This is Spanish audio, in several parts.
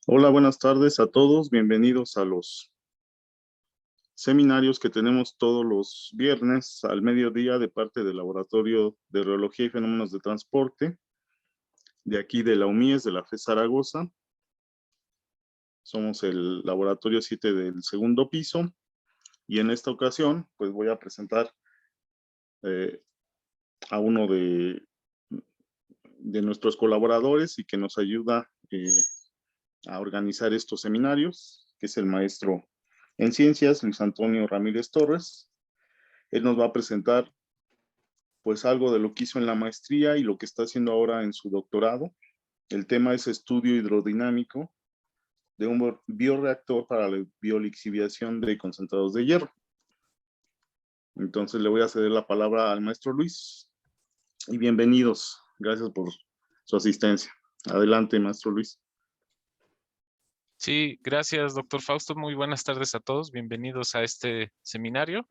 Hola, buenas tardes a todos. Bienvenidos a los seminarios que tenemos todos los viernes al mediodía de parte del Laboratorio de Reología y Fenómenos de Transporte, de aquí de la UMIES, de la FE Zaragoza. Somos el laboratorio 7 del segundo piso y en esta ocasión pues voy a presentar a uno de nuestros colaboradores y que nos ayuda a organizar estos seminarios, que es el maestro en ciencias, Luis Antonio Ramírez Torres. Él nos va a presentar pues algo de lo que hizo en la maestría y lo que está haciendo ahora en su doctorado. El tema es estudio hidrodinámico de un bioreactor para la biolixiviación de concentrados de hierro. Entonces le voy a ceder la palabra al maestro Luis y bienvenidos. Gracias por su asistencia. Adelante, maestro Luis. Sí, gracias, doctor Fausto. Muy buenas tardes a todos. Bienvenidos a este seminario.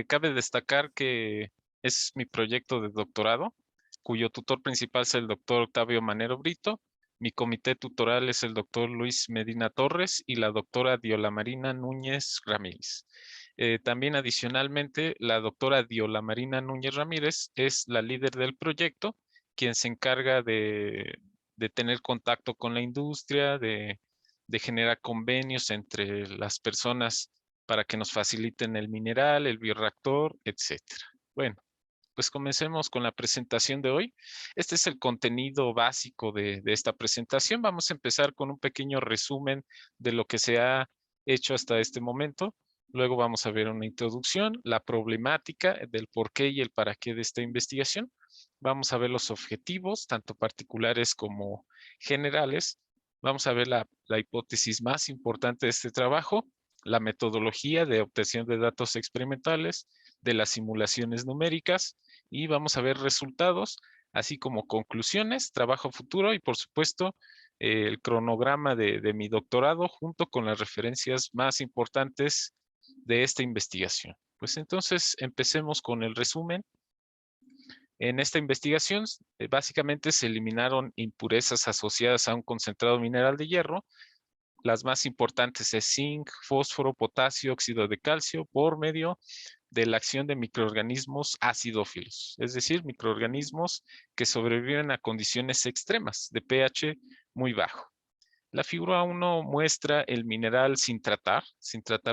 Cabe destacar que es mi proyecto de doctorado, cuyo tutor principal es el doctor Octavio Manero Brito. Mi comité tutoral es el doctor Luis Medina Torres y la doctora Diola Marina Núñez Ramírez. También adicionalmente, la doctora Diola Marina Núñez Ramírez es la líder del proyecto, quien se encarga de tener contacto con la industria, de generar convenios entre las personas para que nos faciliten el mineral, el bioreactor, etcétera. Bueno, pues comencemos con la presentación de hoy. Este es el contenido básico de esta presentación. Vamos a empezar con un pequeño resumen de lo que se ha hecho hasta este momento. Luego vamos a ver una introducción, la problemática del por qué y el para qué de esta investigación. Vamos a ver los objetivos, tanto particulares como generales. Vamos a ver la hipótesis más importante de este trabajo, la metodología de obtención de datos experimentales, de las simulaciones numéricas, y vamos a ver resultados, así como conclusiones, trabajo futuro y por supuesto el cronograma de mi doctorado junto con las referencias más importantes de esta investigación. Pues entonces empecemos con el resumen. En esta investigación, básicamente se eliminaron impurezas asociadas a un concentrado mineral de hierro. Las más importantes es zinc, fósforo, potasio, óxido de calcio, por medio de la acción de microorganismos acidófilos, es decir, microorganismos que sobreviven a condiciones extremas de pH muy bajo. La figura 1 muestra el mineral sin tratar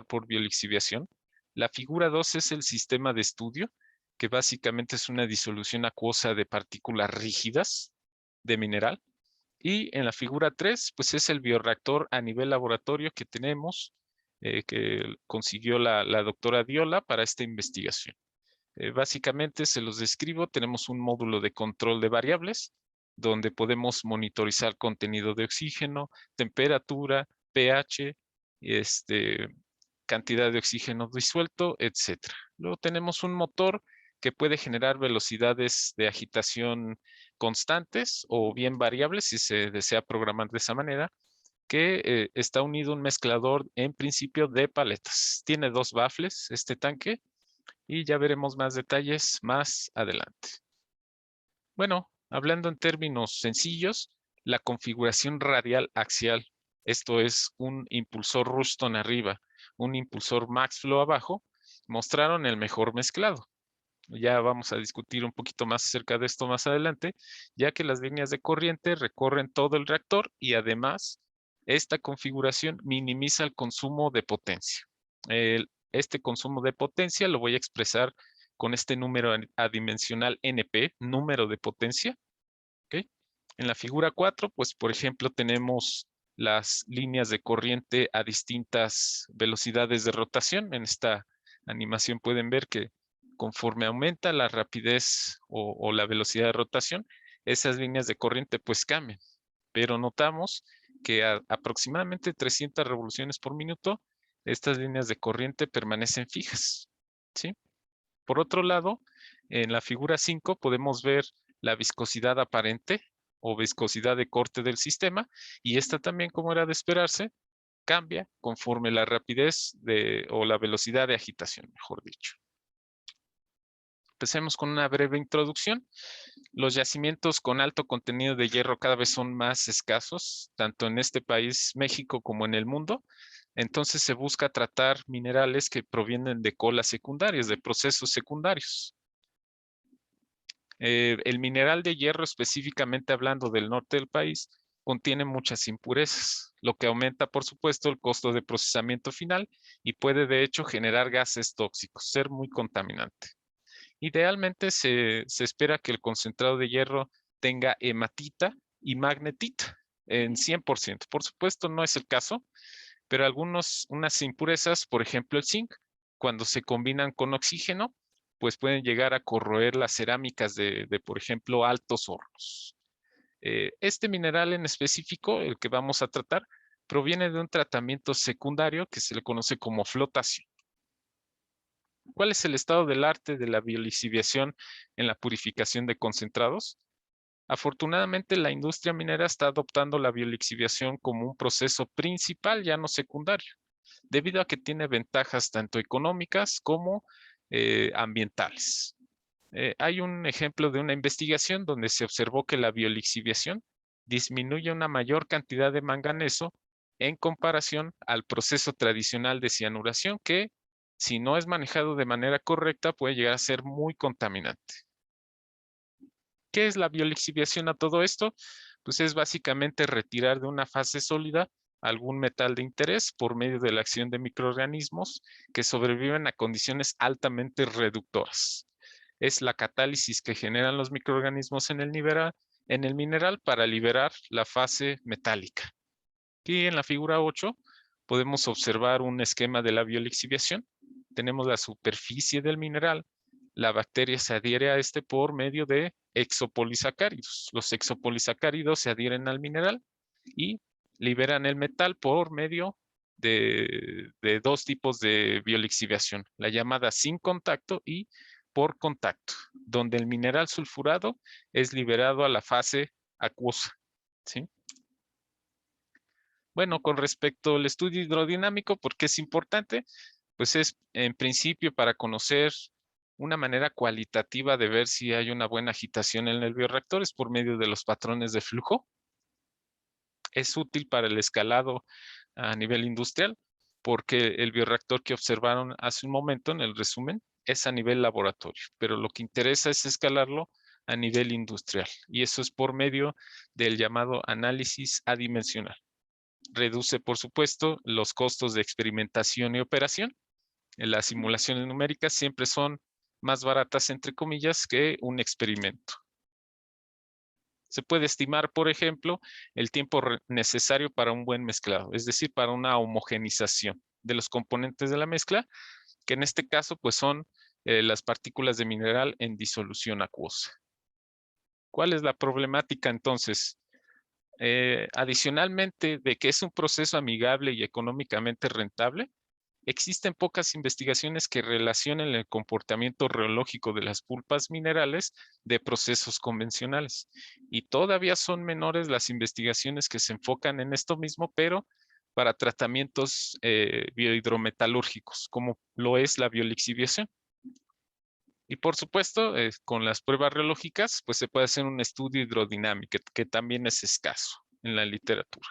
por biolixiviación. La figura 2 es el sistema de estudio, que básicamente es una disolución acuosa de partículas rígidas de mineral. Y en la figura 3, pues es el bioreactor a nivel laboratorio que tenemos, que consiguió la doctora Diola para esta investigación. Básicamente se los describo, tenemos un módulo de control de variables, donde podemos monitorizar contenido de oxígeno, temperatura, pH, cantidad de oxígeno disuelto, etc. Luego tenemos un motor que puede generar velocidades de agitación constantes o bien variables si se desea programar de esa manera, que está unido a un mezclador en principio de paletas. Tiene 2 baffles este tanque y ya veremos más detalles más adelante. Bueno, hablando en términos sencillos, la configuración radial axial, esto es un impulsor Ruston arriba, un impulsor Maxflow abajo, mostraron el mejor mezclado. Ya vamos a discutir un poquito más acerca de esto más adelante, ya que las líneas de corriente recorren todo el reactor y además esta configuración minimiza el consumo de potencia. Este consumo de potencia lo voy a expresar con este número adimensional NP, número de potencia. ¿Okay? En la figura 4, pues por ejemplo tenemos las líneas de corriente a distintas velocidades de rotación. En esta animación pueden ver que conforme aumenta la rapidez o la velocidad de rotación, esas líneas de corriente pues cambian. Pero notamos que a aproximadamente 300 revoluciones por minuto, estas líneas de corriente permanecen fijas, ¿sí? Por otro lado, en la figura 5 podemos ver la viscosidad aparente o viscosidad de corte del sistema, y esta también, como era de esperarse, cambia conforme la rapidez o la velocidad de agitación, mejor dicho. Empecemos con una breve introducción. Los yacimientos con alto contenido de hierro cada vez son más escasos, tanto en este país, México, como en el mundo. Entonces se busca tratar minerales que provienen de colas secundarias, de procesos secundarios. El mineral de hierro, específicamente hablando del norte del país, contiene muchas impurezas, lo que aumenta, por supuesto, el costo de procesamiento final y puede, de hecho, generar gases tóxicos, ser muy contaminante. Idealmente se espera que el concentrado de hierro tenga hematita y magnetita en 100%. Por supuesto, no es el caso, pero unas impurezas, por ejemplo el zinc, cuando se combinan con oxígeno, pues pueden llegar a corroer las cerámicas de por ejemplo, altos hornos. Este mineral en específico, el que vamos a tratar, proviene de un tratamiento secundario que se le conoce como flotación. ¿Cuál es el estado del arte de la biolixiviación en la purificación de concentrados? Afortunadamente, la industria minera está adoptando la biolixiviación como un proceso principal, ya no secundario, debido a que tiene ventajas tanto económicas como ambientales. Hay un ejemplo de una investigación donde se observó que la biolixiviación disminuye una mayor cantidad de manganeso en comparación al proceso tradicional de cianuración que, si no es manejado de manera correcta, puede llegar a ser muy contaminante. ¿Qué es la biolixiviación a todo esto? Pues es básicamente retirar de una fase sólida algún metal de interés por medio de la acción de microorganismos que sobreviven a condiciones altamente reductoras. Es la catálisis que generan los microorganismos en el mineral para liberar la fase metálica. Aquí en la figura 8 podemos observar un esquema de la biolixiviación. Tenemos la superficie del mineral. La bacteria se adhiere a este por medio de exopolisacáridos. Los exopolisacáridos se adhieren al mineral y liberan el metal por medio de dos tipos de biolixiviación, la llamada sin contacto y por contacto, donde el mineral sulfurado es liberado a la fase acuosa, ¿sí? Bueno, con respecto al estudio hidrodinámico, ¿por qué es importante? Pues es en principio para conocer una manera cualitativa de ver si hay una buena agitación en el bioreactor es por medio de los patrones de flujo. Es útil para el escalado a nivel industrial porque el bioreactor que observaron hace un momento en el resumen es a nivel laboratorio, pero lo que interesa es escalarlo a nivel industrial y eso es por medio del llamado análisis adimensional. Reduce, por supuesto, los costos de experimentación y operación. Las simulaciones numéricas siempre son más baratas, entre comillas, que un experimento. Se puede estimar, por ejemplo, el tiempo necesario para un buen mezclado, es decir, para una homogenización de los componentes de la mezcla, que en este caso pues son las partículas de mineral en disolución acuosa. ¿Cuál es la problemática entonces? Adicionalmente de que es un proceso amigable y económicamente rentable, existen pocas investigaciones que relacionen el comportamiento reológico de las pulpas minerales de procesos convencionales. Y todavía son menores las investigaciones que se enfocan en esto mismo, pero para tratamientos biohidrometalúrgicos, como lo es la biolixiviación. Y por supuesto, con las pruebas reológicas, pues se puede hacer un estudio hidrodinámico, que también es escaso en la literatura.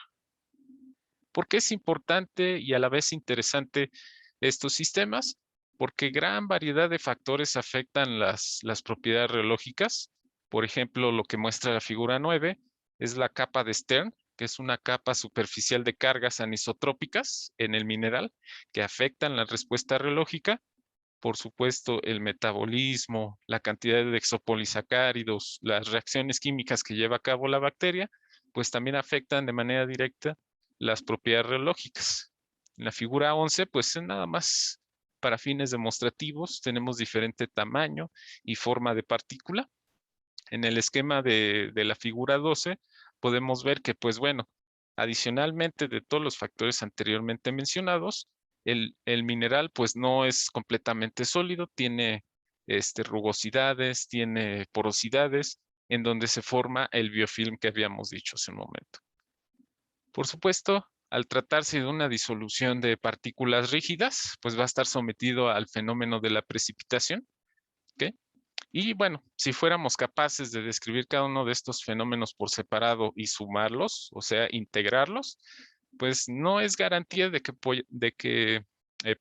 ¿Por qué es importante y a la vez interesante estos sistemas? Porque gran variedad de factores afectan las propiedades reológicas. Por ejemplo, lo que muestra la figura 9 es la capa de Stern, que es una capa superficial de cargas anisotrópicas en el mineral que afectan la respuesta reológica. Por supuesto, el metabolismo, la cantidad de exopolisacáridos, las reacciones químicas que lleva a cabo la bacteria, pues también afectan de manera directa las propiedades reológicas. En la figura 11, pues es nada más para fines demostrativos, tenemos diferente tamaño y forma de partícula. En el esquema de la figura 12, podemos ver que, pues bueno, adicionalmente de todos los factores anteriormente mencionados, el mineral pues no es completamente sólido, tiene rugosidades, tiene porosidades, en donde se forma el biofilm que habíamos dicho hace un momento. Por supuesto, al tratarse de una disolución de partículas rígidas, pues va a estar sometido al fenómeno de la precipitación, ¿ok? Y bueno, si fuéramos capaces de describir cada uno de estos fenómenos por separado y sumarlos, o sea, integrarlos, pues no es garantía de que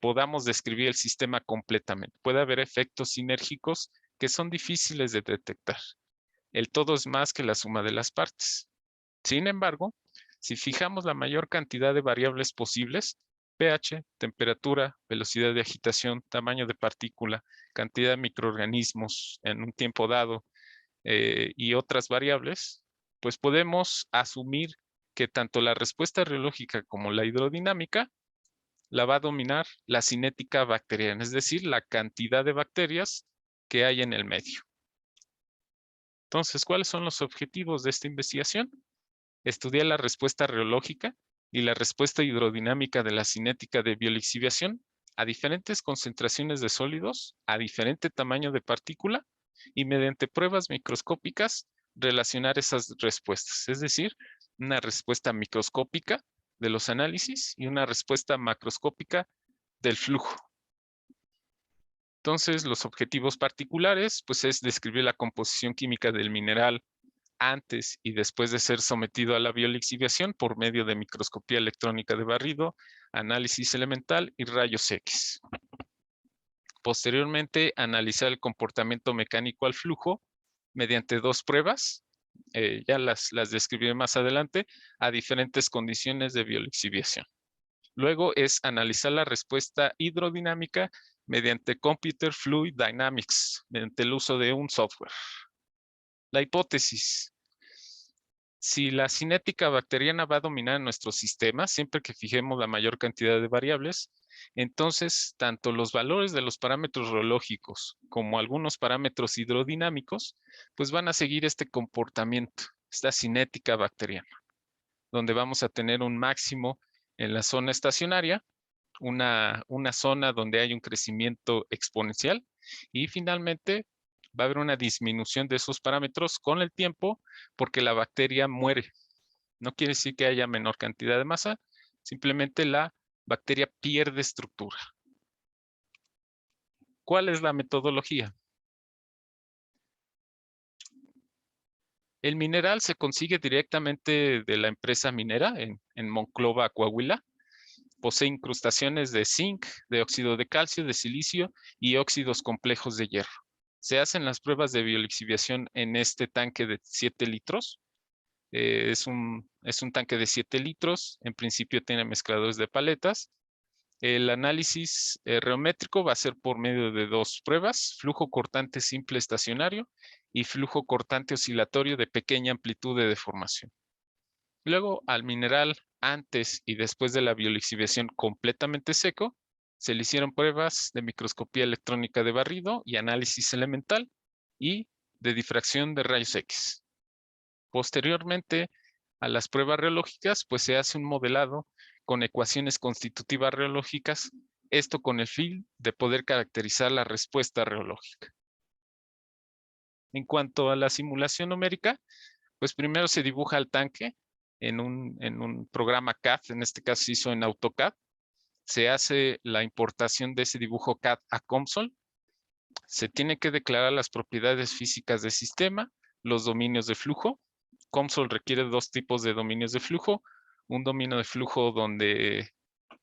podamos describir el sistema completamente. Puede haber efectos sinérgicos que son difíciles de detectar. El todo es más que la suma de las partes. Sin embargo, si fijamos la mayor cantidad de variables posibles, pH, temperatura, velocidad de agitación, tamaño de partícula, cantidad de microorganismos en un tiempo dado y otras variables, pues podemos asumir que tanto la respuesta reológica como la hidrodinámica la va a dominar la cinética bacteriana, es decir, la cantidad de bacterias que hay en el medio. Entonces, ¿cuáles son los objetivos de esta investigación? Estudiar la respuesta reológica y la respuesta hidrodinámica de la cinética de biolixiviación a diferentes concentraciones de sólidos, a diferente tamaño de partícula y mediante pruebas microscópicas relacionar esas respuestas, es decir, una respuesta microscópica de los análisis y una respuesta macroscópica del flujo. Entonces, los objetivos particulares, pues es describir la composición química del mineral antes y después de ser sometido a la biolixiviación por medio de microscopía electrónica de barrido, análisis elemental y rayos X. Posteriormente, analizar el comportamiento mecánico al flujo mediante dos pruebas, ya las describiré más adelante, a diferentes condiciones de biolixiviación. Luego es analizar la respuesta hidrodinámica mediante Computer Fluid Dynamics, mediante el uso de un software. La hipótesis. Si la cinética bacteriana va a dominar en nuestro sistema, siempre que fijemos la mayor cantidad de variables, entonces tanto los valores de los parámetros reológicos como algunos parámetros hidrodinámicos, pues van a seguir este comportamiento, esta cinética bacteriana, donde vamos a tener un máximo en la zona estacionaria, una zona donde hay un crecimiento exponencial y finalmente va a haber una disminución de esos parámetros con el tiempo porque la bacteria muere. No quiere decir que haya menor cantidad de masa, simplemente la bacteria pierde estructura. ¿Cuál es la metodología? El mineral se consigue directamente de la empresa minera en Monclova, Coahuila. Posee incrustaciones de zinc, de óxido de calcio, de silicio y óxidos complejos de hierro. Se hacen las pruebas de biolixiviación en este tanque de 7 litros. Es un tanque de 7 litros. En principio tiene mezcladores de paletas. El análisis reométrico va a ser por medio de dos pruebas, flujo cortante simple estacionario y flujo cortante oscilatorio de pequeña amplitud de deformación. Luego, al mineral antes y después de la biolixiviación completamente seco, se le hicieron pruebas de microscopía electrónica de barrido y análisis elemental y de difracción de rayos X. Posteriormente a las pruebas reológicas, pues se hace un modelado con ecuaciones constitutivas reológicas, esto con el fin de poder caracterizar la respuesta reológica. En cuanto a la simulación numérica, pues primero se dibuja el tanque en un programa CAD, en este caso se hizo en AutoCAD. Se hace la importación de ese dibujo CAD a COMSOL. Se tiene que declarar las propiedades físicas del sistema, los dominios de flujo. COMSOL requiere dos tipos de dominios de flujo. Un dominio de flujo donde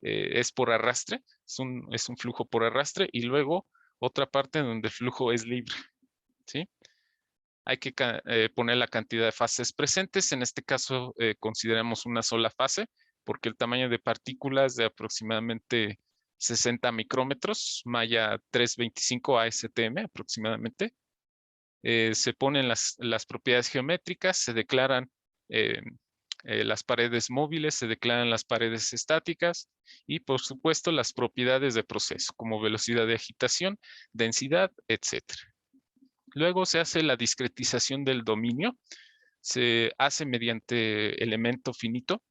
es por arrastre, es un flujo por arrastre, y luego otra parte donde el flujo es libre, ¿sí? Hay que poner la cantidad de fases presentes. En este caso consideramos una sola fase porque el tamaño de partículas de aproximadamente 60 micrómetros, malla 325 ASTM aproximadamente. Se ponen las propiedades geométricas, se declaran las paredes móviles, se declaran las paredes estáticas y por supuesto las propiedades de proceso como velocidad de agitación, densidad, etcétera. Luego se hace la discretización del dominio. Se hace mediante elemento finito.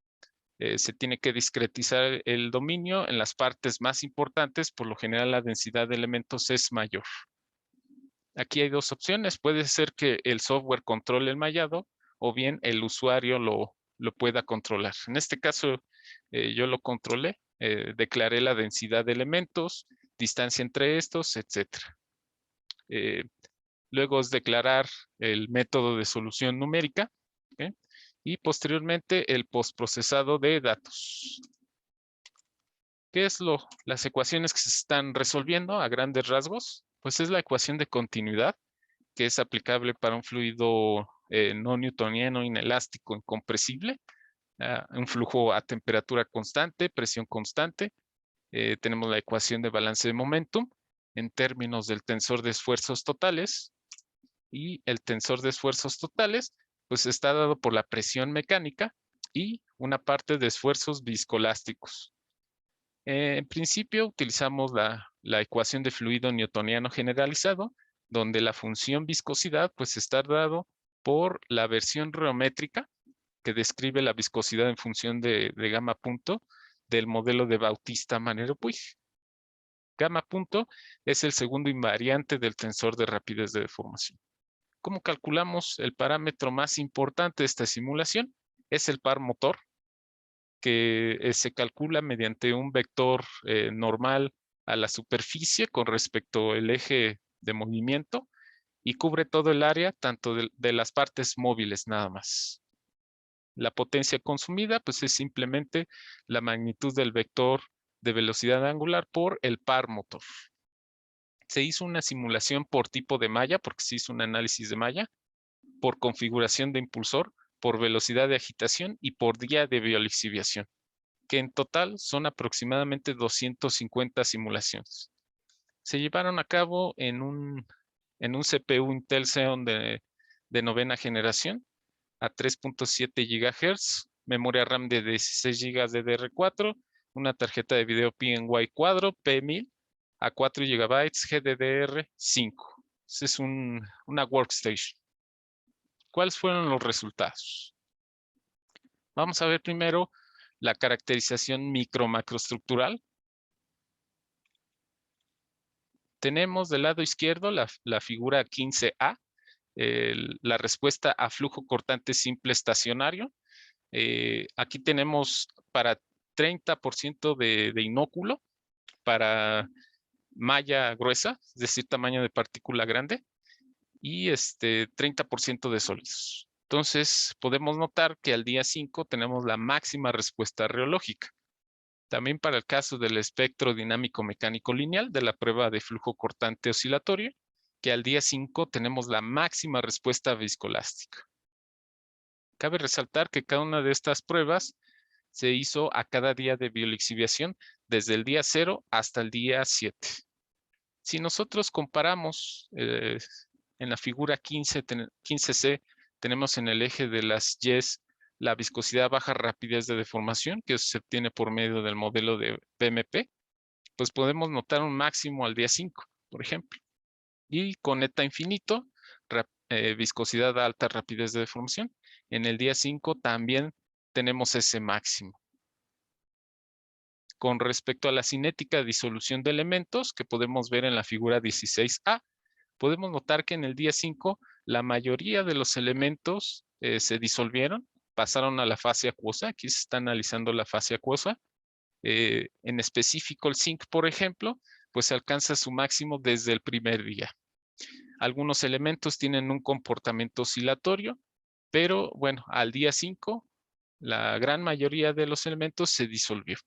Se tiene que discretizar el dominio en las partes más importantes. Por lo general, la densidad de elementos es mayor. Aquí hay dos opciones. Puede ser que el software controle el mallado o bien el usuario lo pueda controlar. En este caso, yo lo controlé. Declaré la densidad de elementos, distancia entre estos, etcétera. luego es declarar el método de solución numérica, ¿ok? Y posteriormente el postprocesado de datos. ¿Qué es las ecuaciones que se están resolviendo a grandes rasgos? Pues es la ecuación de continuidad, que es aplicable para un fluido no newtoniano, inelástico, incompresible, un flujo a temperatura constante, presión constante. Tenemos la ecuación de balance de momentum en términos del tensor de esfuerzos totales, y el tensor de esfuerzos totales pues está dado por la presión mecánica y una parte de esfuerzos viscoelásticos. En principio utilizamos la ecuación de fluido newtoniano generalizado, donde la función viscosidad pues está dado por la versión reométrica que describe la viscosidad en función de gamma punto del modelo de Bautista-Manero-Puig. Gamma punto es el segundo invariante del tensor de rapidez de deformación. ¿Cómo calculamos el parámetro más importante de esta simulación? Es el par motor, que se calcula mediante un vector normal a la superficie con respecto al eje de movimiento y cubre todo el área, tanto de las partes móviles nada más. La potencia consumida, pues es simplemente la magnitud del vector de velocidad angular por el par motor. Se hizo una simulación por tipo de malla, porque se hizo un análisis de malla, por configuración de impulsor, por velocidad de agitación y por día de biolixiviación, que en total son aproximadamente 250 simulaciones. Se llevaron a cabo en un CPU Intel Xeon de novena generación a 3.7 GHz, memoria RAM de 16 GB DDR4, una tarjeta de video PNY Quadro P1000 a 4 GB GDDR5. Esa es una workstation. ¿Cuáles fueron los resultados? Vamos a ver primero la caracterización micro-macroestructural. Tenemos del lado izquierdo la figura 15A, la respuesta a flujo cortante simple estacionario. Aquí tenemos para 30% de inóculo, para malla gruesa, es decir, tamaño de partícula grande, y 30% de sólidos. Entonces, podemos notar que al día 5 tenemos la máxima respuesta reológica. También para el caso del espectro dinámico mecánico lineal de la prueba de flujo cortante oscilatorio, que al día 5 tenemos la máxima respuesta viscoelástica. Cabe resaltar que cada una de estas pruebas se hizo a cada día de biolixiviación desde el día 0 hasta el día 7. Si nosotros comparamos en la figura 15C, tenemos en el eje de las Ys la viscosidad baja rapidez de deformación, que se obtiene por medio del modelo de BMP, pues podemos notar un máximo al día 5, por ejemplo. Y con eta infinito, viscosidad alta rapidez de deformación, en el día 5 también tenemos ese máximo. Con respecto a la cinética de disolución de elementos, que podemos ver en la figura 16A, podemos notar que en el día 5 la mayoría de los elementos se disolvieron, pasaron a la fase acuosa. Aquí se está analizando la fase acuosa. En específico el zinc, por ejemplo, pues alcanza su máximo desde el primer día. Algunos elementos tienen un comportamiento oscilatorio, pero bueno, al día 5, la gran mayoría de los elementos se disolvió.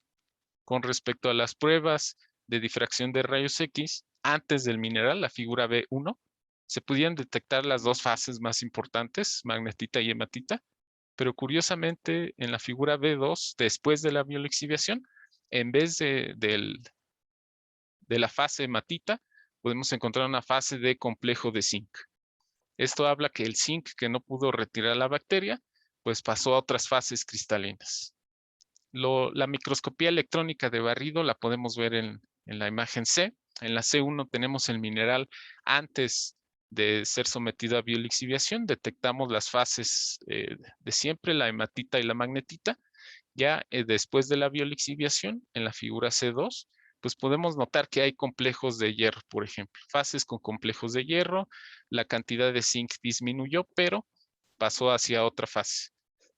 Con respecto a las pruebas de difracción de rayos X, antes del mineral, la figura B1, se podían detectar las dos fases más importantes, magnetita y hematita, pero curiosamente en la figura B2, después de la biolixiviación, en vez de la fase hematita, podemos encontrar una fase de complejo de zinc. Esto habla que el zinc que no pudo retirar la bacteria, pues pasó a otras fases cristalinas. La microscopía electrónica de barrido la podemos ver en la imagen C. En la C1 tenemos el mineral antes de ser sometido a biolixiviación. Detectamos las fases de siempre, la hematita y la magnetita. Ya después de la biolixiviación, en la figura C2, pues podemos notar que hay complejos de hierro, por ejemplo. Fases con complejos de hierro, la cantidad de zinc disminuyó, pero pasó hacia otra fase.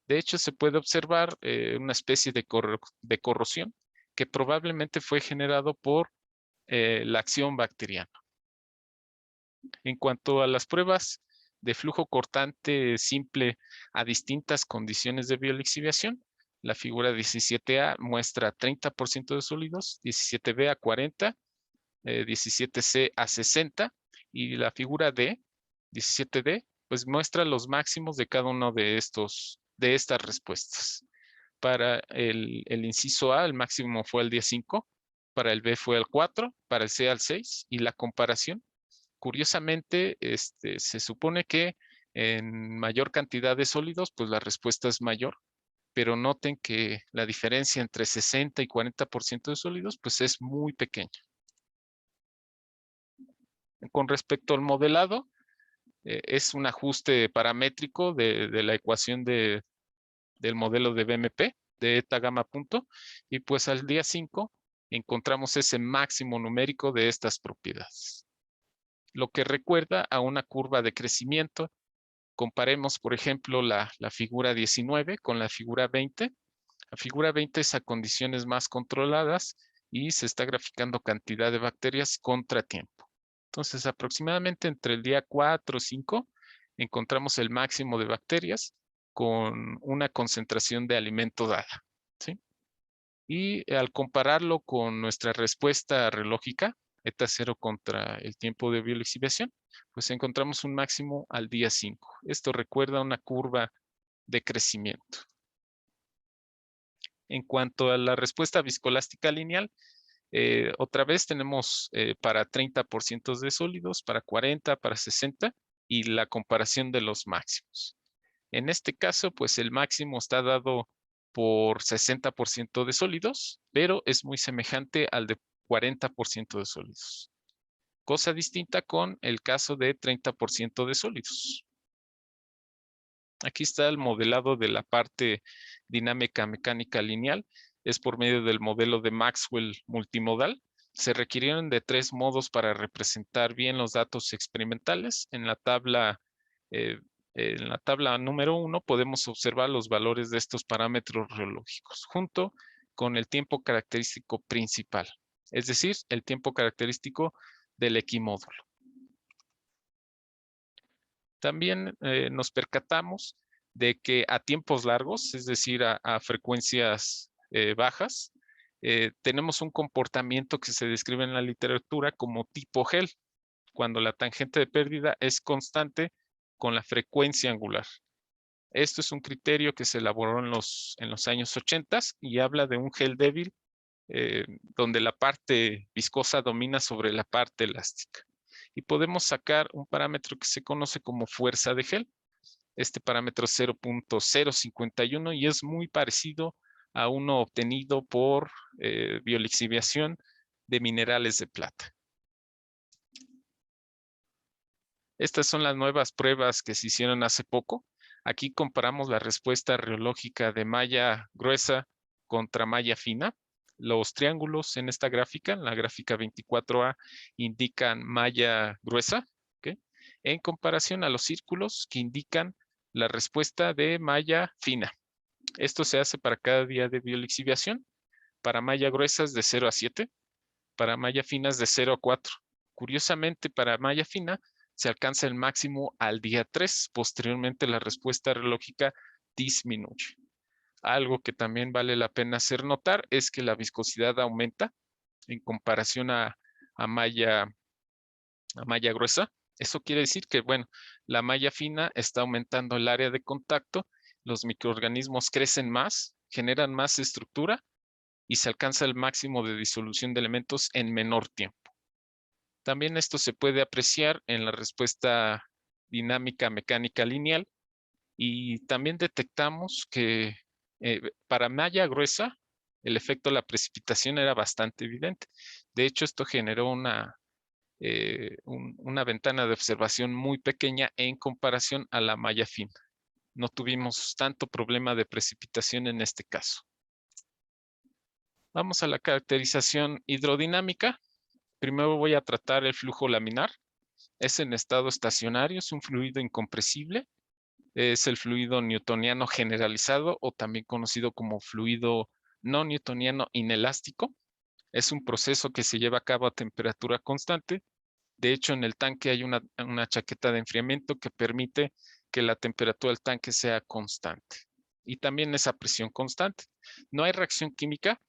De hecho, se puede observar una especie de corrosión que probablemente fue generado por la acción bacteriana. En cuanto a las pruebas de flujo cortante simple a distintas condiciones de biolixiviación, la figura 17A muestra 30% de sólidos, 17B a 40, 17C a 60 y la figura D, 17D, pues muestra los máximos de cada uno de estas respuestas. Para el inciso A, el máximo fue al día 5, para el B fue al 4, para el C al 6 y la comparación. Curiosamente, se supone que en mayor cantidad de sólidos, pues la respuesta es mayor, pero noten que la diferencia entre 60 y 40% de sólidos, pues es muy pequeña. Con respecto al modelado, es un ajuste paramétrico de la ecuación del modelo de BMP, de eta gamma punto, y pues al día 5 encontramos ese máximo numérico de estas propiedades, lo que recuerda a una curva de crecimiento. Comparemos, por ejemplo, la figura 19 con la figura 20. La figura 20 es a condiciones más controladas y se está graficando cantidad de bacterias contra tiempo. Entonces, aproximadamente entre el día 4 o 5 encontramos el máximo de bacterias con una concentración de alimento dada, ¿sí? Y al compararlo con nuestra respuesta reológica, eta 0 contra el tiempo de biolixiviación, pues encontramos un máximo al día 5. Esto recuerda una curva de crecimiento. En cuanto a la respuesta viscoelástica lineal, otra vez tenemos para 30% de sólidos, para 40, para 60 y la comparación de los máximos. En este caso, pues el máximo está dado por 60% de sólidos, pero es muy semejante al de 40% de sólidos. Cosa distinta con el caso de 30% de sólidos. Aquí está el modelado de la parte dinámica mecánica lineal. Es por medio del modelo de Maxwell multimodal. Se requirieron de 3 modos para representar bien los datos experimentales. En la tabla número 1 podemos observar los valores de estos parámetros reológicos junto con el tiempo característico principal, es decir, el tiempo característico del equimódulo. También nos percatamos de que a tiempos largos, es decir, a frecuencias bajas, tenemos un comportamiento que se describe en la literatura como tipo gel, cuando la tangente de pérdida es constante con la frecuencia angular. Esto es un criterio que se elaboró en los años 80 y habla de un gel débil donde la parte viscosa domina sobre la parte elástica. Y podemos sacar un parámetro que se conoce como fuerza de gel. Este parámetro es 0.051 y es muy parecido a uno obtenido por biolixiviación de minerales de plata. Estas son las nuevas pruebas que se hicieron hace poco. Aquí comparamos la respuesta reológica de malla gruesa contra malla fina. Los triángulos en esta gráfica, en la gráfica 24A, indican malla gruesa, ¿okay?, en comparación a los círculos que indican la respuesta de malla fina. Esto se hace para cada día de biolixiviación. Para malla gruesas de 0 a 7, para malla finas de 0 a 4. Curiosamente, para malla fina se alcanza el máximo al día 3. Posteriormente, la respuesta reológica disminuye. Algo que también vale la pena hacer notar es que la viscosidad aumenta en comparación a malla gruesa. Eso quiere decir que, bueno, la malla fina está aumentando el área de contacto, los microorganismos crecen más, generan más estructura y se alcanza el máximo de disolución de elementos en menor tiempo. También esto se puede apreciar en la respuesta dinámica mecánica lineal y también detectamos que para malla gruesa el efecto de la precipitación era bastante evidente. De hecho, esto generó una ventana de observación muy pequeña en comparación a la malla fina. No tuvimos tanto problema de precipitación en este caso. Vamos a la caracterización hidrodinámica. Primero voy a tratar el flujo laminar. Es en estado estacionario, es un fluido incompresible. Es el fluido newtoniano generalizado o también conocido como fluido no newtoniano inelástico. Es un proceso que se lleva a cabo a temperatura constante De hecho, en el tanque hay una chaqueta de enfriamiento que permite que la temperatura del tanque sea constante. Y también esa presión constante. No hay reacción química.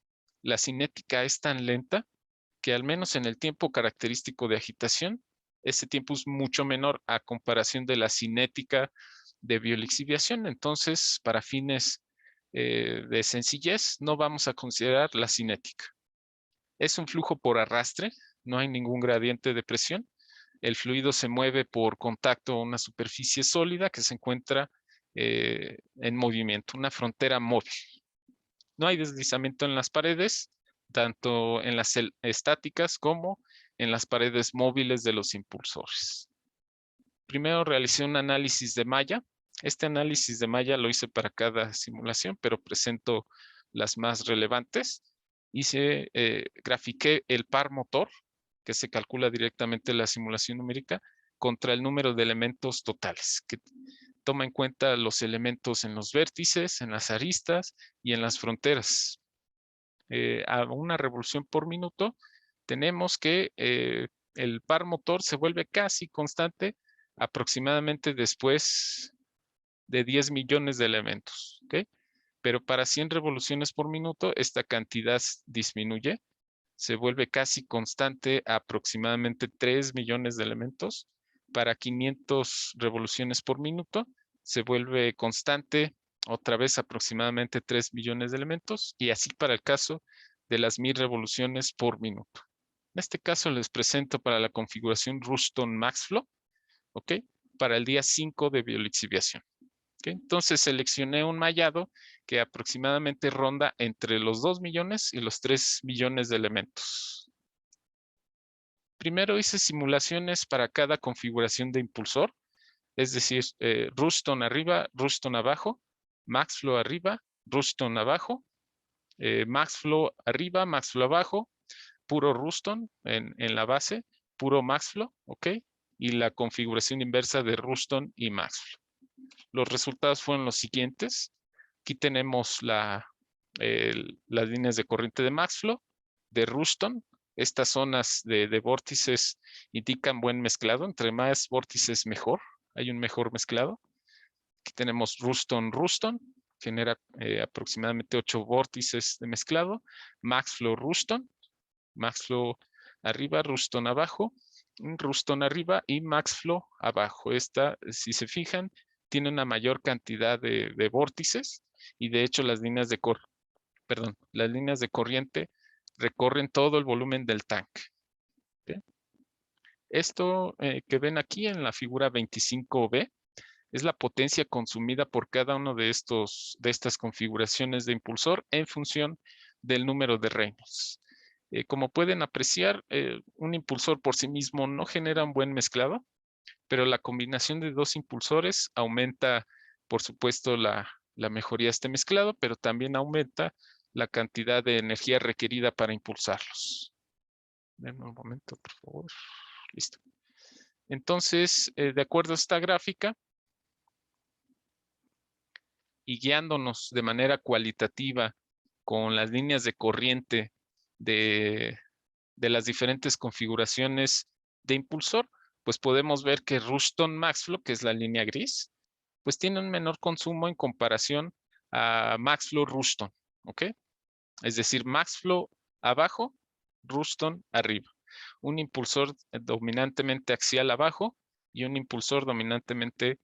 La cinética es tan lenta que al menos en el tiempo característico de agitación, ese tiempo es mucho menor a comparación de la cinética de biolixiviación. Entonces, para fines de sencillez, no vamos a considerar la cinética. Es un flujo por arrastre, no hay ningún gradiente de presión. El fluido se mueve por contacto a una superficie sólida que se encuentra en movimiento, una frontera móvil. No hay deslizamiento en las paredes, tanto en las estáticas como en las paredes móviles de los impulsores. Primero realicé un análisis de malla. Este análisis de malla lo hice para cada simulación, pero presento las más relevantes. Grafiqué el par motor, que se calcula directamente en la simulación numérica, contra el número de elementos totales, que toma en cuenta los elementos en los vértices, en las aristas y en las fronteras. A una revolución por minuto, tenemos que el par motor se vuelve casi constante aproximadamente después de 10 millones de elementos, ¿ok? Pero para 100 revoluciones por minuto, esta cantidad disminuye, se vuelve casi constante a aproximadamente 3 millones de elementos. Para 500 revoluciones por minuto, se vuelve constante otra vez aproximadamente 3 millones de elementos, y así para el caso de las 1000 revoluciones por minuto. En este caso les presento para la configuración Ruston MaxFlow, ¿ok? Para el día 5 de biolixiviación. ¿Okay? Entonces seleccioné un mallado que aproximadamente ronda entre los 2 millones y los 3 millones de elementos. Primero hice simulaciones para cada configuración de impulsor, es decir, Ruston arriba, Ruston abajo, MaxFlow arriba, Ruston abajo, MaxFlow arriba, MaxFlow abajo, puro Ruston en la base, puro MaxFlow, ¿ok? Y la configuración inversa de Ruston y MaxFlow. Los resultados fueron los siguientes. Aquí tenemos las líneas de corriente de MaxFlow, de Ruston. Estas zonas de vórtices indican buen mezclado. Entre más vórtices, mejor. Hay un mejor mezclado. Aquí tenemos Ruston, genera aproximadamente 8 vórtices de mezclado. MaxFlow arriba, Ruston abajo, Ruston arriba y MaxFlow abajo. Esta, si se fijan, tiene una mayor cantidad de vórtices, y de hecho las líneas de corriente recorren todo el volumen del tanque. ¿Okay? Esto que ven aquí en la figura 25B es la potencia consumida por cada uno de estas configuraciones de impulsor en función del número de Reynolds. Como pueden apreciar, un impulsor por sí mismo no genera un buen mezclado, pero la combinación de dos impulsores aumenta, por supuesto, la mejoría de este mezclado, pero también aumenta la cantidad de energía requerida para impulsarlos. Denme un momento, por favor. Listo. Entonces, de acuerdo a esta gráfica, y guiándonos de manera cualitativa con las líneas de corriente de las diferentes configuraciones de impulsor, pues podemos ver que Ruston MaxFlow, que es la línea gris, pues tiene un menor consumo en comparación a MaxFlow Ruston, ¿ok? Es decir, MaxFlow abajo, Ruston arriba. Un impulsor dominantemente axial abajo y un impulsor dominantemente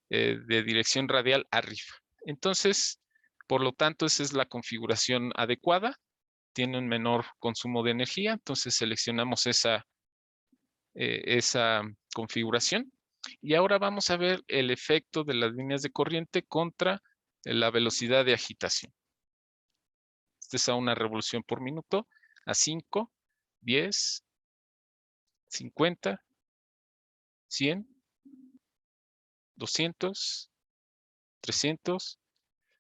de dirección radial arriba. Entonces, por lo tanto, esa es la configuración adecuada. Tiene un menor consumo de energía, entonces seleccionamos esa configuración. Y ahora vamos a ver el efecto de las líneas de corriente contra la velocidad de agitación. Esta es a una revolución por minuto, a 5, 10, 50, 100, 200, 300.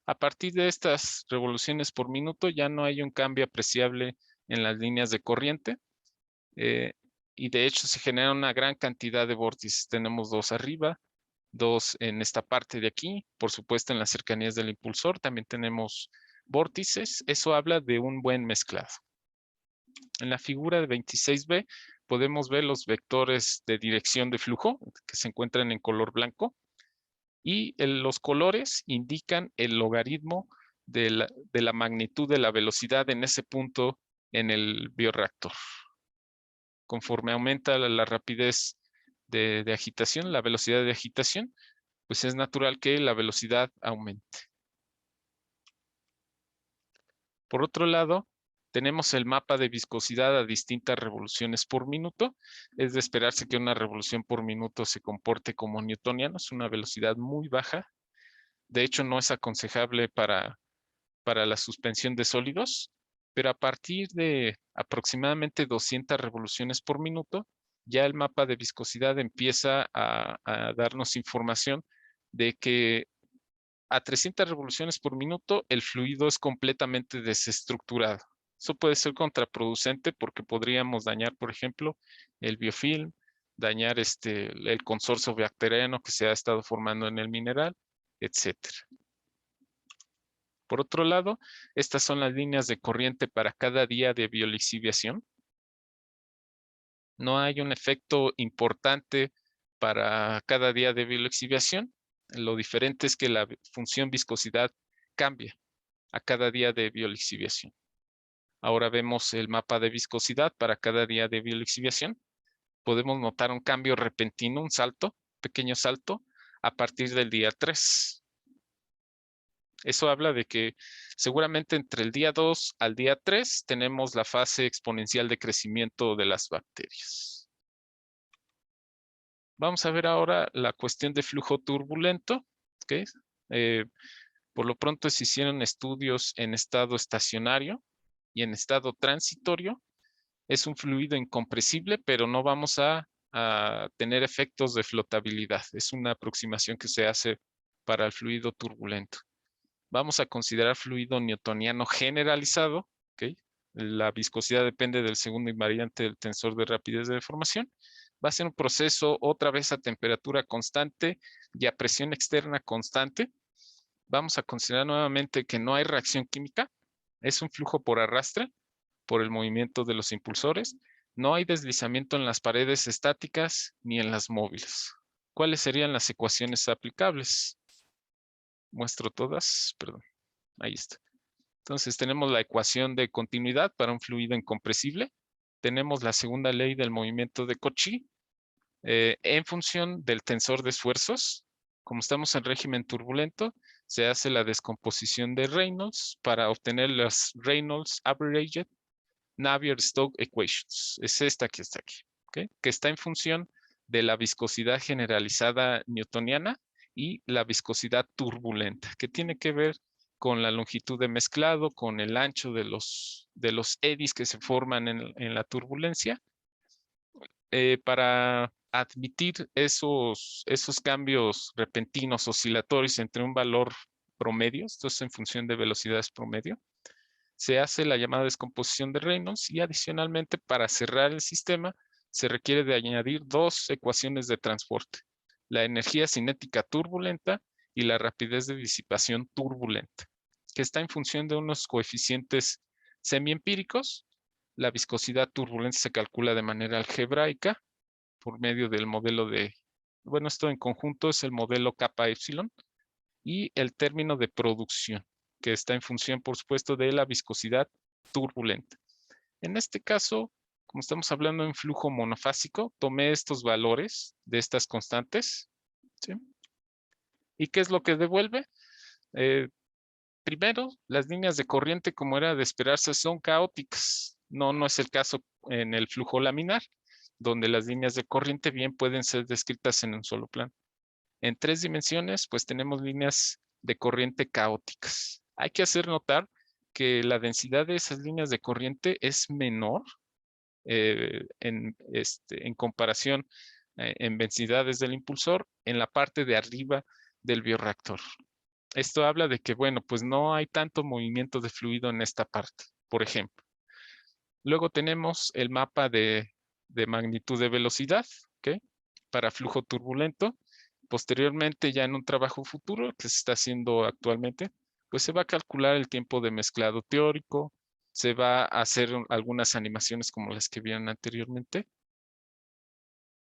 A partir de estas revoluciones por minuto ya no hay un cambio apreciable en las líneas de corriente. Y de hecho se genera una gran cantidad de vórtices. Tenemos 2 arriba, 2 en esta parte de aquí. Por supuesto, en las cercanías del impulsor también tenemos vórtices. Eso habla de un buen mezclado. En la figura de 26B podemos ver los vectores de dirección de flujo que se encuentran en color blanco y los colores indican el logaritmo de la magnitud de la velocidad en ese punto en el bioreactor. Conforme aumenta la rapidez de agitación, la velocidad de agitación, pues es natural que la velocidad aumente. Por otro lado, tenemos el mapa de viscosidad a distintas revoluciones por minuto. Es de esperarse que una revolución por minuto se comporte como newtoniano, es una velocidad muy baja. De hecho, no es aconsejable para la suspensión de sólidos, pero a partir de aproximadamente 200 revoluciones por minuto, ya el mapa de viscosidad empieza a darnos información de que a 300 revoluciones por minuto el fluido es completamente desestructurado. Eso puede ser contraproducente porque podríamos dañar, por ejemplo, el biofilm, dañar el consorcio bacteriano que se ha estado formando en el mineral, etcétera. Por otro lado, estas son las líneas de corriente para cada día de biolixiviación. No hay un efecto importante para cada día de biolixiviación. Lo diferente es que la función viscosidad cambia a cada día de biolixiviación. Ahora vemos el mapa de viscosidad para cada día de biolixiviación. Podemos notar un cambio repentino, un salto, pequeño salto, a partir del día 3. Eso habla de que seguramente entre el día 2 al día 3 tenemos la fase exponencial de crecimiento de las bacterias. Vamos a ver ahora la cuestión de flujo turbulento. ¿Okay? Por lo pronto se hicieron estudios en estado estacionario y en estado transitorio. Es un fluido incompresible, pero no vamos a tener efectos de flotabilidad. Es una aproximación que se hace para el fluido turbulento. Vamos a considerar fluido newtoniano generalizado. ¿Okay? La viscosidad depende del segundo invariante del tensor de rapidez de deformación. Va a ser un proceso otra vez a temperatura constante y a presión externa constante. Vamos a considerar nuevamente que no hay reacción química. Es un flujo por arrastre, por el movimiento de los impulsores. No hay deslizamiento en las paredes estáticas ni en las móviles. ¿Cuáles serían las ecuaciones aplicables? Muestro todas, perdón, ahí está. Entonces tenemos la ecuación de continuidad para un fluido incompresible. Tenemos la segunda ley del movimiento de Cauchy en función del tensor de esfuerzos. Como estamos en régimen turbulento, se hace la descomposición de Reynolds para obtener las Reynolds Averaged Navier-Stokes Equations. Es esta que está aquí, ¿okay? Que está en función de la viscosidad generalizada newtoniana y la viscosidad turbulenta, que tiene que ver con la longitud de mezclado, con el ancho de los eddies que se forman en la turbulencia. Para admitir esos cambios repentinos oscilatorios entre un valor promedio, esto es en función de velocidades promedio, se hace la llamada descomposición de Reynolds y adicionalmente para cerrar el sistema se requiere de añadir dos ecuaciones de transporte, la energía cinética turbulenta y la rapidez de disipación turbulenta, que está en función de unos coeficientes semiempíricos. La viscosidad turbulenta se calcula de manera algebraica por medio del modelo bueno, esto en conjunto es el modelo kappa epsilon y el término de producción, que está en función, por supuesto, de la viscosidad turbulenta. En este caso, como estamos hablando en flujo monofásico, tomé estos valores de estas constantes, ¿sí? ¿Y qué es lo que devuelve? Primero, las líneas de corriente, como era de esperarse, son caóticas. No es el caso en el flujo laminar, donde las líneas de corriente bien pueden ser descritas en un solo plano. En 3 dimensiones, pues tenemos líneas de corriente caóticas. Hay que hacer notar que la densidad de esas líneas de corriente es menor en comparación en densidades del impulsor en la parte de arriba del bioreactor. Esto habla de que, bueno, pues no hay tanto movimiento de fluido en esta parte, por ejemplo. Luego tenemos el mapa de magnitud de velocidad, ¿ok? Para flujo turbulento. Posteriormente, ya en un trabajo futuro que se está haciendo actualmente, pues se va a calcular el tiempo de mezclado teórico, se va a hacer algunas animaciones como las que vieron anteriormente,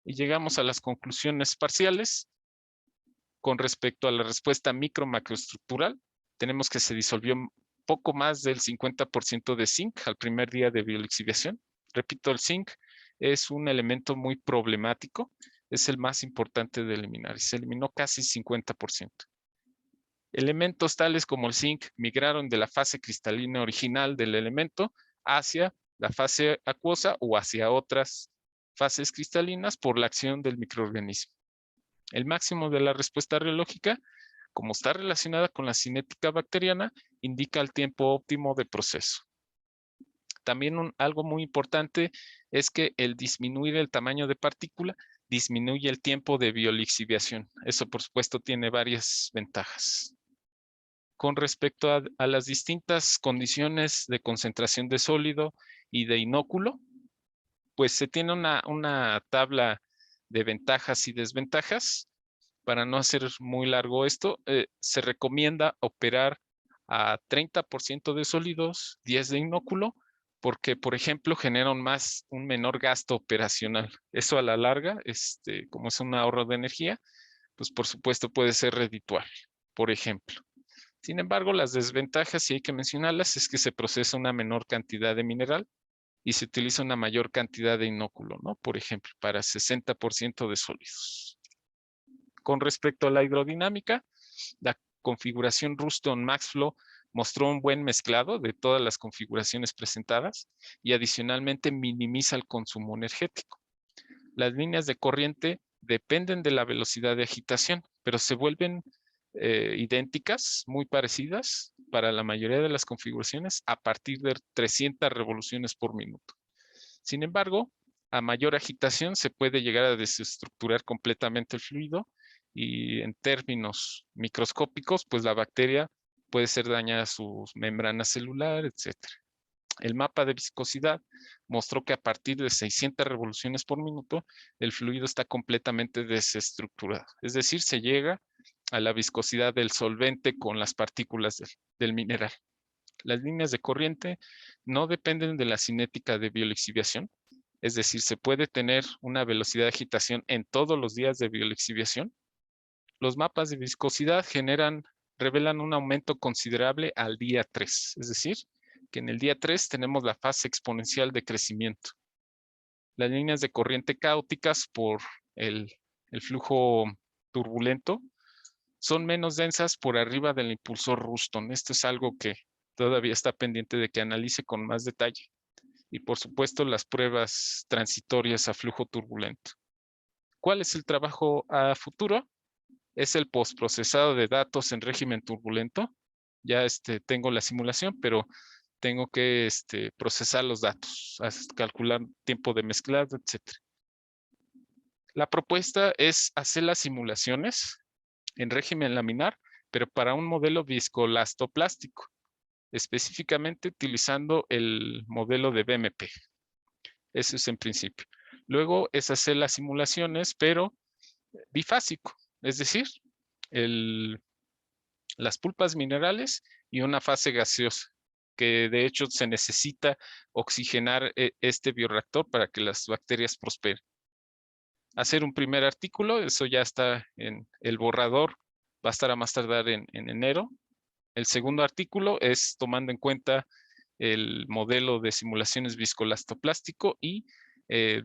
Y llegamos a las conclusiones parciales. Con respecto a la respuesta micro-macroestructural, tenemos que se disolvió poco más del 50% de zinc al primer día de biolixiviación. Repito, el zinc es un elemento muy problemático, es el más importante de eliminar y se eliminó casi 50%. Elementos tales como el zinc migraron de la fase cristalina original del elemento hacia la fase acuosa o hacia otras fases cristalinas por la acción del microorganismo. El máximo de la respuesta reológica, como está relacionada con la cinética bacteriana, indica el tiempo óptimo de proceso. También algo muy importante es que el disminuir el tamaño de partícula disminuye el tiempo de biolixiviación. Eso, por supuesto, tiene varias ventajas. Con respecto a las distintas condiciones de concentración de sólido y de inóculo, pues se tiene una tabla de ventajas y desventajas. Para no hacer muy largo esto, se recomienda operar a 30% de sólidos, 10 de inóculo, porque, por ejemplo, genera un menor gasto operacional. Eso a la larga, como es un ahorro de energía, pues por supuesto puede ser redituable, por ejemplo. Sin embargo, las desventajas, y hay que mencionarlas, es que se procesa una menor cantidad de mineral y se utiliza una mayor cantidad de inóculo, ¿no? Por ejemplo, para 60% de sólidos. Con respecto a la hidrodinámica, la configuración Ruston-Maxflow mostró un buen mezclado de todas las configuraciones presentadas y adicionalmente minimiza el consumo energético. Las líneas de corriente dependen de la velocidad de agitación, pero se vuelven idénticas, muy parecidas para la mayoría de las configuraciones a partir de 300 revoluciones por minuto. Sin embargo, a mayor agitación se puede llegar a desestructurar completamente el fluido y en términos microscópicos, pues la bacteria puede ser dañada a su membrana celular, etc. El mapa de viscosidad mostró que a partir de 600 revoluciones por minuto, el fluido está completamente desestructurado. Es decir, se llega a la viscosidad del solvente con las partículas del mineral. Las líneas de corriente no dependen de la cinética de biolixiviación, es decir, se puede tener una velocidad de agitación en todos los días de biolixiviación. Los mapas de viscosidad revelan un aumento considerable al día 3, es decir, que en el día 3 tenemos la fase exponencial de crecimiento. Las líneas de corriente caóticas por el flujo turbulento son menos densas por arriba del impulsor Ruston. Esto es algo que todavía está pendiente de que analice con más detalle. Y por supuesto, las pruebas transitorias a flujo turbulento. ¿Cuál es el trabajo a futuro? Es el postprocesado de datos en régimen turbulento. Ya tengo la simulación, pero tengo que procesar los datos, calcular tiempo de mezclado, etc. La propuesta es hacer las simulaciones en régimen laminar, pero para un modelo viscoelastoplástico, específicamente utilizando el modelo de BMP. Eso es en principio. Luego es hacer las simulaciones, pero bifásico, es decir, las pulpas minerales y una fase gaseosa, que de hecho se necesita oxigenar este bioreactor para que las bacterias prosperen. Hacer un primer artículo, eso ya está en el borrador, va a estar a más tardar en enero. El segundo artículo es tomando en cuenta el modelo de simulaciones viscoelastoplástico y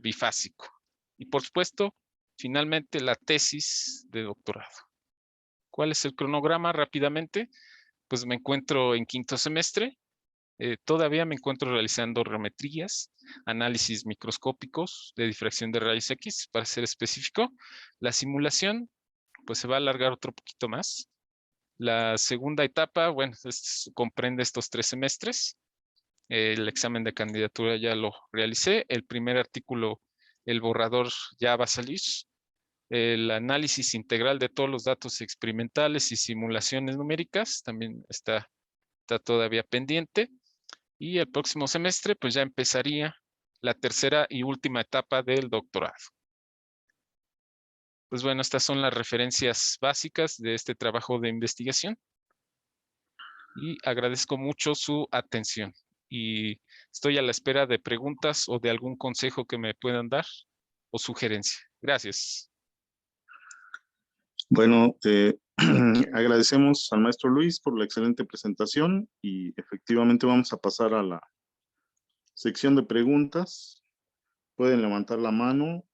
bifásico. Y por supuesto, finalmente la tesis de doctorado. ¿Cuál es el cronograma rápidamente? Pues me encuentro en quinto semestre. Todavía me encuentro realizando geometrías, análisis microscópicos de difracción de rayos X, para ser específico. La simulación, pues se va a alargar otro poquito más. La segunda etapa, bueno, comprende estos 3 semestres. El examen de candidatura ya lo realicé. El primer artículo, el borrador ya va a salir. El análisis integral de todos los datos experimentales y simulaciones numéricas también está todavía pendiente. Y el próximo semestre, pues ya empezaría la tercera y última etapa del doctorado. Pues bueno, estas son las referencias básicas de este trabajo de investigación. Y agradezco mucho su atención. Y estoy a la espera de preguntas o de algún consejo que me puedan dar. o sugerencia. Gracias. Bueno, agradecemos al maestro Luis por la excelente presentación y efectivamente vamos a pasar a la sección de preguntas. Pueden levantar la mano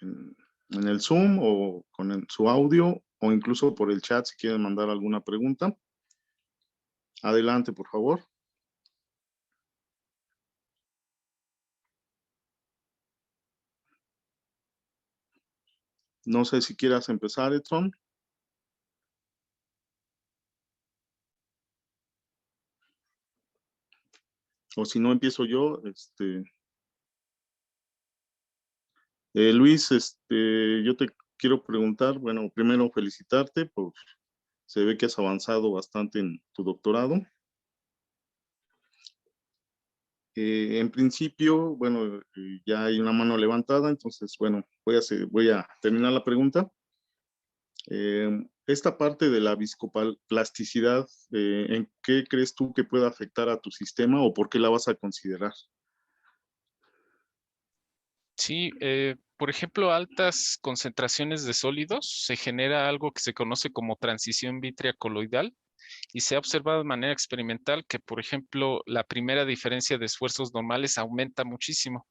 en el Zoom o su audio o incluso por el chat si quieren mandar alguna pregunta. Adelante, por favor. No sé si quieras empezar, Edson. O si no, empiezo yo. Luis, yo te quiero preguntar, bueno, primero felicitarte se ve que has avanzado bastante en tu doctorado. En principio, bueno, ya hay una mano levantada, entonces, bueno, voy a terminar la pregunta. Esta parte de la viscoplasticidad, ¿en qué crees tú que pueda afectar a tu sistema o por qué la vas a considerar? Sí, por ejemplo, altas concentraciones de sólidos, se genera algo que se conoce como transición vítrea coloidal y se ha observado de manera experimental que, por ejemplo, la primera diferencia de esfuerzos normales aumenta muchísimo.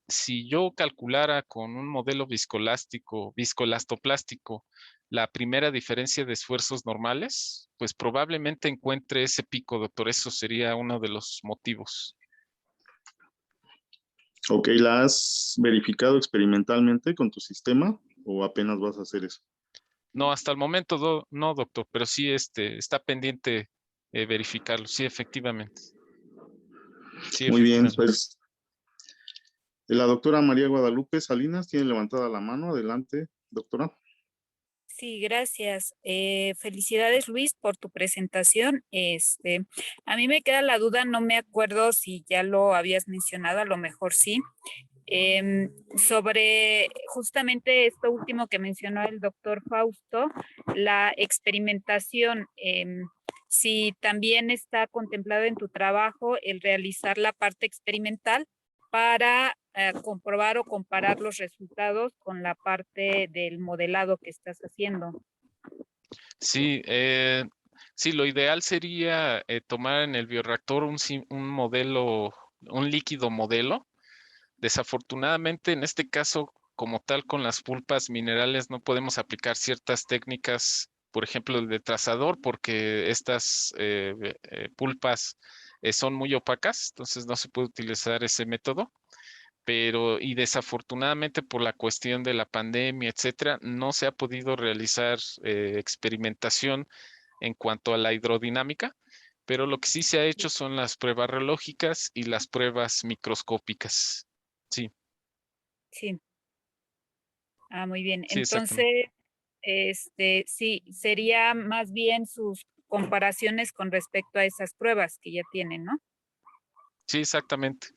Si yo calculara con un modelo viscolastoplástico, la primera diferencia de esfuerzos normales, pues probablemente encuentre ese pico, doctor. Eso sería uno de los motivos. Ok, ¿la has verificado experimentalmente con tu sistema o apenas vas a hacer eso? No, hasta el momento no, doctor, pero sí está pendiente verificarlo. Sí, efectivamente. Sí, Muy bien, efectivamente. pues la doctora María Guadalupe Salinas tiene levantada la mano. Adelante, doctora. Sí, gracias. Felicidades, Luis, por tu presentación. A mí me queda la duda, no me acuerdo si ya lo habías mencionado, a lo mejor sí, sobre justamente esto último que mencionó el doctor Fausto, la experimentación. Si también está contemplado en tu trabajo el realizar la parte experimental para comprobar o comparar los resultados con la parte del modelado que estás haciendo. Sí, sí, lo ideal sería tomar en el bioreactor un modelo, un líquido modelo. Desafortunadamente, en este caso, como tal, con las pulpas minerales no podemos aplicar ciertas técnicas, por ejemplo, el de trazador, porque estas pulpas son muy opacas, entonces no se puede utilizar ese método. Pero, y desafortunadamente por la cuestión de la pandemia, etcétera, no se ha podido realizar experimentación en cuanto a la hidrodinámica, pero lo que sí se ha hecho son las pruebas reológicas y las pruebas microscópicas. Sí, Sí. Muy bien. sí, exactamente. Entonces, sí, sería más bien sus comparaciones con respecto a esas pruebas que ya tienen, ¿no? Sí, exactamente.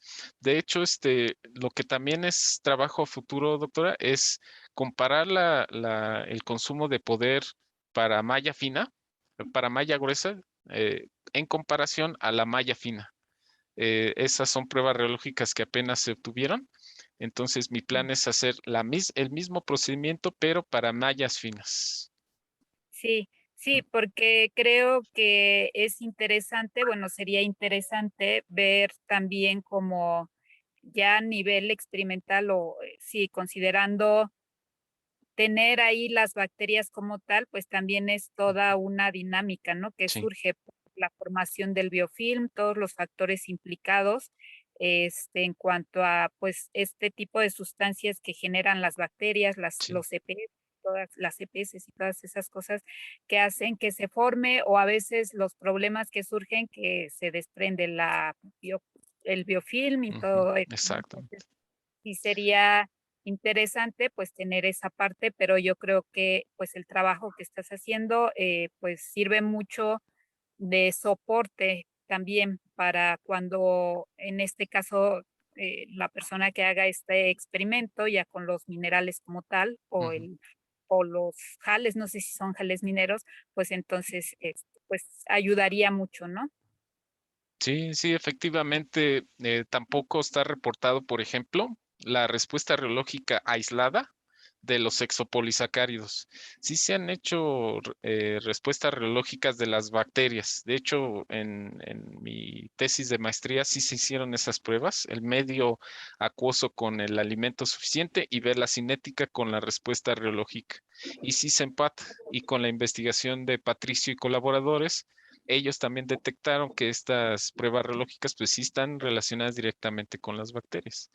De hecho, lo que también es trabajo a futuro, doctora, es comparar el consumo de poder para malla fina, para malla gruesa, en comparación a la malla fina. Esas son pruebas reológicas que apenas se obtuvieron. Entonces, mi plan es hacer el mismo procedimiento, pero para mallas finas. Sí, sí, porque creo que es interesante, bueno, sería interesante ver también como ya a nivel experimental o sí, considerando tener ahí las bacterias como tal, pues también es toda una dinámica, ¿no? Que Sí, surge por la formación del biofilm, todos los factores implicados, en cuanto a, pues, este tipo de sustancias que generan las bacterias, sí, los EPS, todas las EPS y todas esas cosas que hacen que se forme, o a veces los problemas que surgen que se desprende el biofilm y ujú, todo eso, ¿no? exactamente. Entonces, sí sería interesante pues tener esa parte, pero yo creo que pues el trabajo que estás haciendo pues sirve mucho de soporte también para cuando en este caso la persona que haga este experimento ya con los minerales como tal Ujú. o los jales, no sé si son jales mineros, pues entonces pues ayudaría mucho, ¿no? Sí, sí, efectivamente, tampoco está reportado, por ejemplo, la respuesta reológica aislada de los exopolisacáridos. Sí se han hecho respuestas reológicas de las bacterias. De hecho, en mi tesis de maestría sí se hicieron esas pruebas, el medio acuoso con el alimento suficiente y ver la cinética con la respuesta reológica. Y sí se empata. Y con la investigación de Patricio y colaboradores, ellos también detectaron que estas pruebas reológicas pues sí están relacionadas directamente con las bacterias.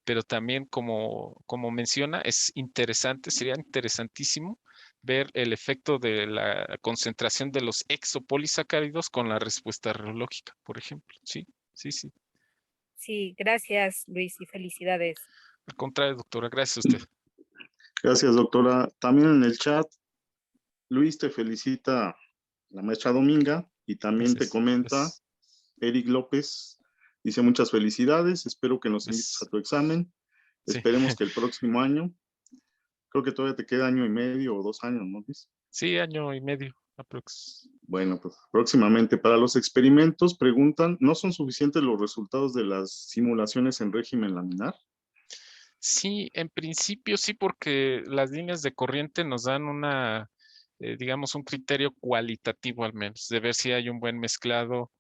Pero también como menciona, es interesante, sería interesantísimo ver el efecto de la concentración de los exopolisacáridos con la respuesta reológica, por ejemplo. Sí, sí, sí. Sí, gracias, Luis, y felicidades. Al contrario, doctora, gracias a usted. Gracias, doctora. También en el chat, Luis te felicita la maestra Dominga y también te Gracias. comenta Eric López. Dice muchas felicidades, espero que nos invites a tu examen. Sí, Esperemos que el próximo año, creo que todavía te queda año y medio o 2 años, ¿no, Luis? sí, año y medio aprox. Bueno, pues próximamente. Para los experimentos, preguntan, ¿no son suficientes los resultados de las simulaciones en régimen laminar? Sí, en principio sí, porque las líneas de corriente nos dan digamos, un criterio cualitativo al menos, de ver si hay un buen mezclado,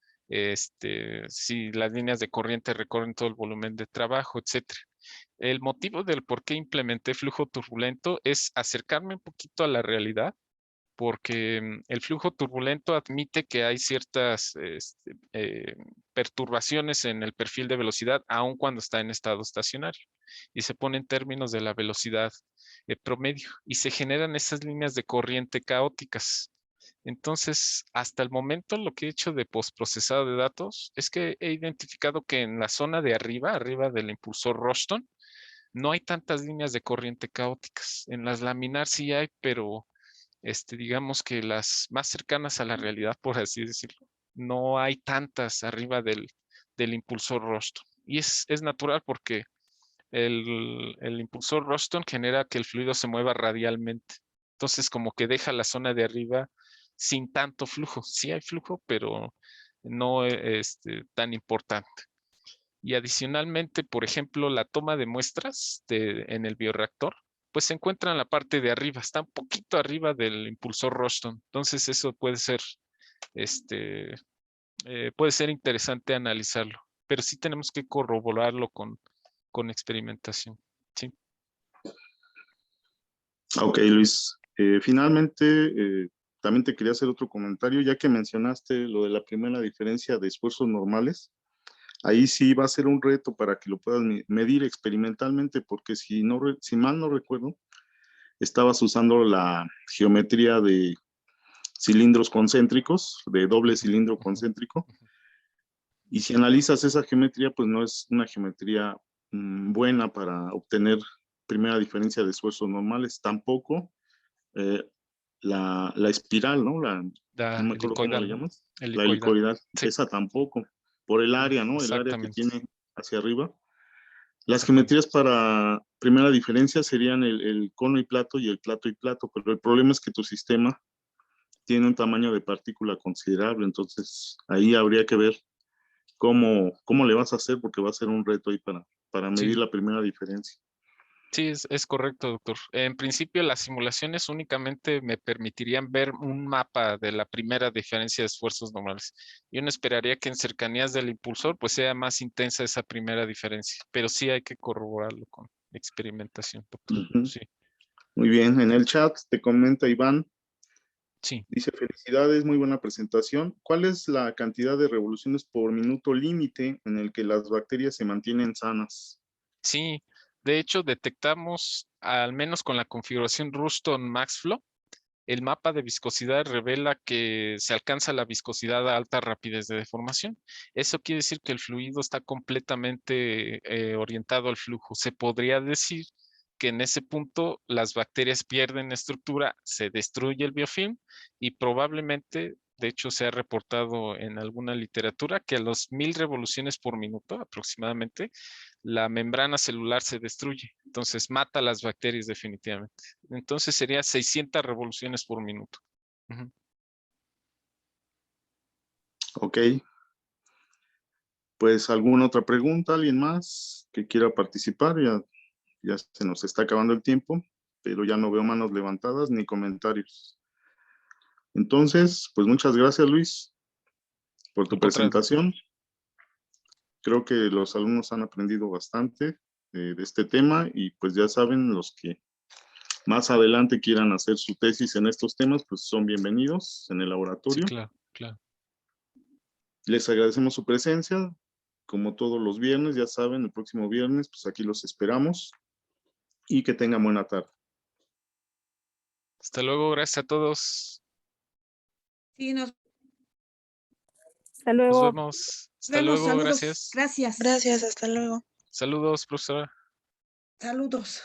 si las líneas de corriente recorren todo el volumen de trabajo, etcétera. El motivo del por qué implementé flujo turbulento es acercarme un poquito a la realidad, porque el flujo turbulento admite que hay ciertas perturbaciones en el perfil de velocidad, aun cuando está en estado estacionario, y se pone en términos de la velocidad promedio, y se generan esas líneas de corriente caóticas. Entonces, hasta el momento, lo que he hecho de postprocesado de datos es que he identificado que en la zona de arriba del impulsor Rushton, no hay tantas líneas de corriente caóticas. En las laminar sí hay, pero digamos que las más cercanas a la realidad, por así decirlo, no hay tantas arriba del impulsor Ruston. Y es natural porque el impulsor Ruston genera que el fluido se mueva radialmente. Entonces, como que deja la zona de arriba sin tanto flujo. Sí hay flujo, pero no tan importante. Y adicionalmente, por ejemplo, la toma de muestras en el bioreactor, pues se encuentra en la parte de arriba, está un poquito arriba del impulsor Ruston. Entonces eso este, puede ser interesante analizarlo, pero sí tenemos que corroborarlo con experimentación. Sí. Ok, Luis. Finalmente, también te quería hacer otro comentario, ya que mencionaste lo de la primera diferencia de esfuerzos normales. Ahí sí va a ser un reto para que lo puedas medir experimentalmente, porque si mal no recuerdo, estabas usando la geometría de cilindros concéntricos, de doble cilindro concéntrico, y si analizas esa geometría, pues no es una geometría buena para obtener primera diferencia de esfuerzos normales, tampoco la espiral, ¿no? No me acuerdo cómo le Helicoidal, ¿no? llamas, la Helicoidal. helicoidal, Sí, esa tampoco, por el área, ¿no? El área que exactamente. tiene hacia arriba. Las Exactamente. geometrías para primera diferencia serían el cono y plato y el plato y plato, pero el problema es que tu sistema tiene un tamaño de partícula considerable, entonces ahí habría que ver cómo le vas a hacer, porque va a ser un reto ahí para medir Sí. la primera diferencia. Sí, es correcto, doctor. En principio, las simulaciones únicamente me permitirían ver un mapa de la primera diferencia de esfuerzos normales. Yo no esperaría que en cercanías del impulsor pues sea más intensa esa primera diferencia, pero sí hay que corroborarlo con experimentación, doctor. Ujú. Sí, Muy bien, en el chat te comenta Iván, sí, dice felicidades, muy buena presentación. ¿Cuál es la cantidad de revoluciones por minuto límite en el que las bacterias se mantienen sanas? sí. De hecho, detectamos, al menos con la configuración Ruston MaxFlow, el mapa de viscosidad revela que se alcanza la viscosidad a alta rapidez de deformación. Eso quiere decir que el fluido está completamente orientado al flujo. Se podría decir que en ese punto las bacterias pierden estructura, se destruye el biofilm y probablemente, de hecho, se ha reportado en alguna literatura que a los 1000 revoluciones por minuto aproximadamente, la membrana celular se destruye. Entonces mata a las bacterias definitivamente. Entonces sería 600 revoluciones por minuto. Ok. Pues, ¿alguna otra pregunta? ¿Alguien más que quiera participar? Ya se nos está acabando el tiempo, pero ya no veo manos levantadas ni comentarios. Entonces, pues muchas gracias, Luis, por tu Al contrario, presentación. Creo que los alumnos han aprendido bastante de este tema y pues ya saben, los que más adelante quieran hacer su tesis en estos temas, pues son bienvenidos en el sí, laboratorio. claro, claro. Les agradecemos su presencia. Como todos los viernes, ya saben, el próximo viernes, pues aquí los esperamos y que tengan buena tarde. Hasta luego, gracias a todos. Sí, nos Hasta Nos luego. vemos. Hasta vemos. luego, Saludos. gracias. Gracias. Gracias, hasta luego. Saludos, profesora. Saludos.